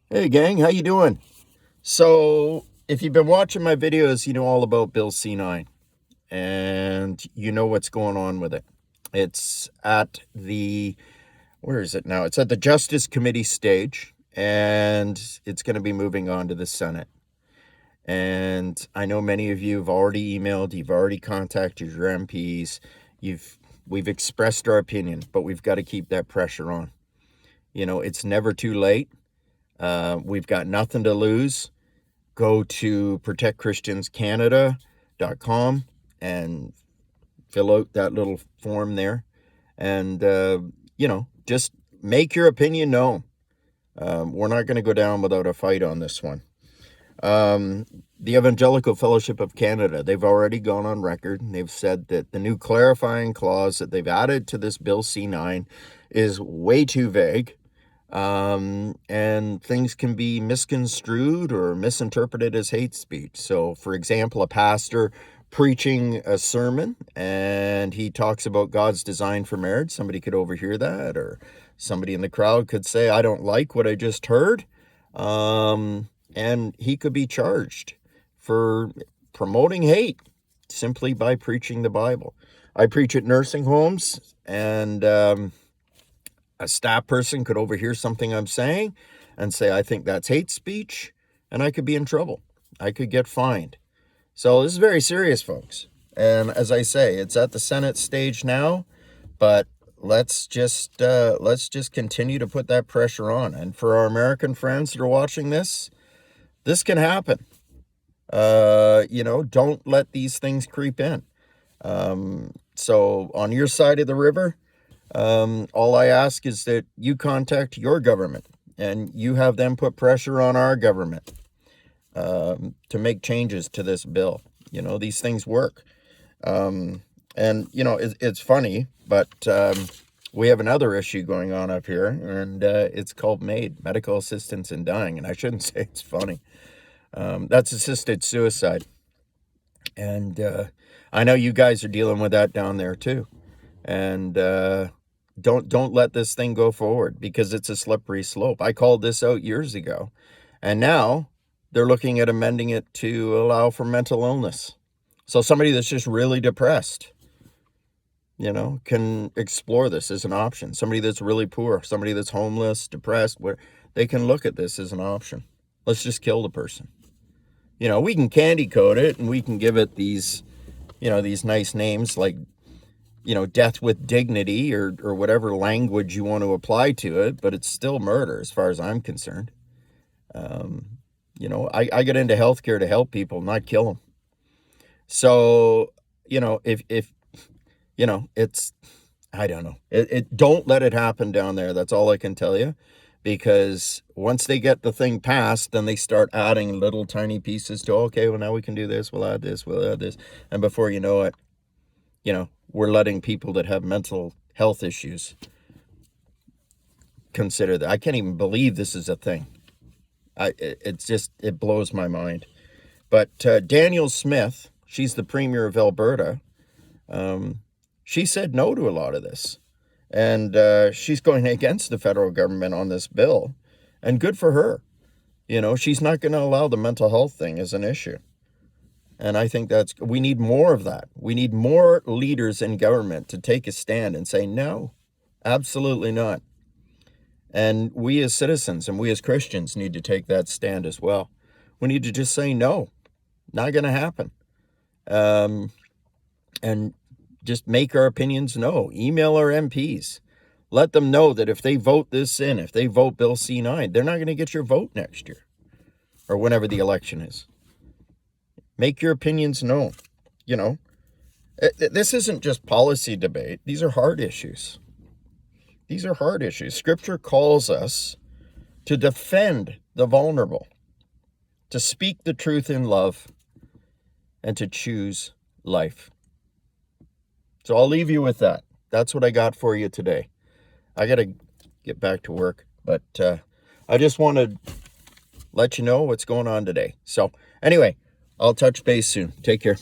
Hey gang, how you doing? So, if you've been watching my videos, you know all about Bill C-9 and you know what's going on with it. It's at where is it now? It's at the Justice Committee stage and it's going to be moving on to the Senate. And I know many of you have already emailed, you've already contacted your MPs, we've expressed our opinion, but we've got to keep that pressure on. You know, it's never too late. We've got nothing to lose. Go to protectchristianscanada.com and fill out that little form there. And, just make your opinion known. We're not going to go down without a fight on this one. The Evangelical Fellowship of Canada, they've already gone on record and they've said that the new clarifying clause that they've added to this Bill C-9 is way too vague. And things can be misconstrued or misinterpreted as hate speech. So, for example, a pastor preaching a sermon and he talks about God's design for marriage, somebody could overhear that, or somebody in the crowd could say, I don't like what I just heard. And he could be charged for promoting hate simply by preaching the Bible. I preach at nursing homes, and a staff person could overhear something I'm saying and say, I think that's hate speech, and I could be in trouble. I could get fined. So this is very serious, folks. And as I say, it's at the Senate stage now, but let's just continue to put that pressure on. And for our American friends that are watching this can happen. Don't let these things creep in. So on your side of the river, all I ask is that you contact your government and you have them put pressure on our government to make changes to this bill. You know, these things work. It's funny, but we have another issue going on up here, and it's called MAID, Medical Assistance in Dying. And I shouldn't say it's funny. That's assisted suicide. And I know you guys are dealing with that down there too. And don't let this thing go forward because it's a slippery slope. I called this out years ago, and now they're looking at amending it to allow for mental illness. So somebody that's just really depressed, can explore this as an option. Somebody that's really poor, somebody that's homeless, depressed, where they can look at this as an option. Let's just kill the person. We can candy coat it and we can give it these nice names like, death with dignity or whatever language you want to apply to it, but it's still murder as far as I'm concerned. I get into healthcare to help people, not kill them. So, if it's, I don't know, don't let it happen down there. That's all I can tell you, because once they get the thing passed, then they start adding little tiny pieces to, okay, well, now we can do this. We'll add this. And before you know it, we're letting people that have mental health issues consider that. I can't even believe this is a thing. It blows my mind. But Danielle Smith, she's the Premier of Alberta. She said no to a lot of this. And she's going against the federal government on this bill. And good for her. She's not going to allow the mental health thing as an issue. And I think we need more of that. We need more leaders in government to take a stand and say, no, absolutely not. And we as citizens and we as Christians need to take that stand as well. We need to just say, no, not going to happen. And just make our opinions known. Email our MPs. Let them know that if they vote this in, if they vote Bill C-9, they're not going to get your vote next year or whenever the election is. Make your opinions known. This isn't just policy debate. These are hard issues. Scripture calls us to defend the vulnerable, to speak the truth in love, and to choose life. So I'll leave you with that. That's what I got for you today. I got to get back to work, but I just want to let you know what's going on today. So anyway, I'll touch base soon. Take care.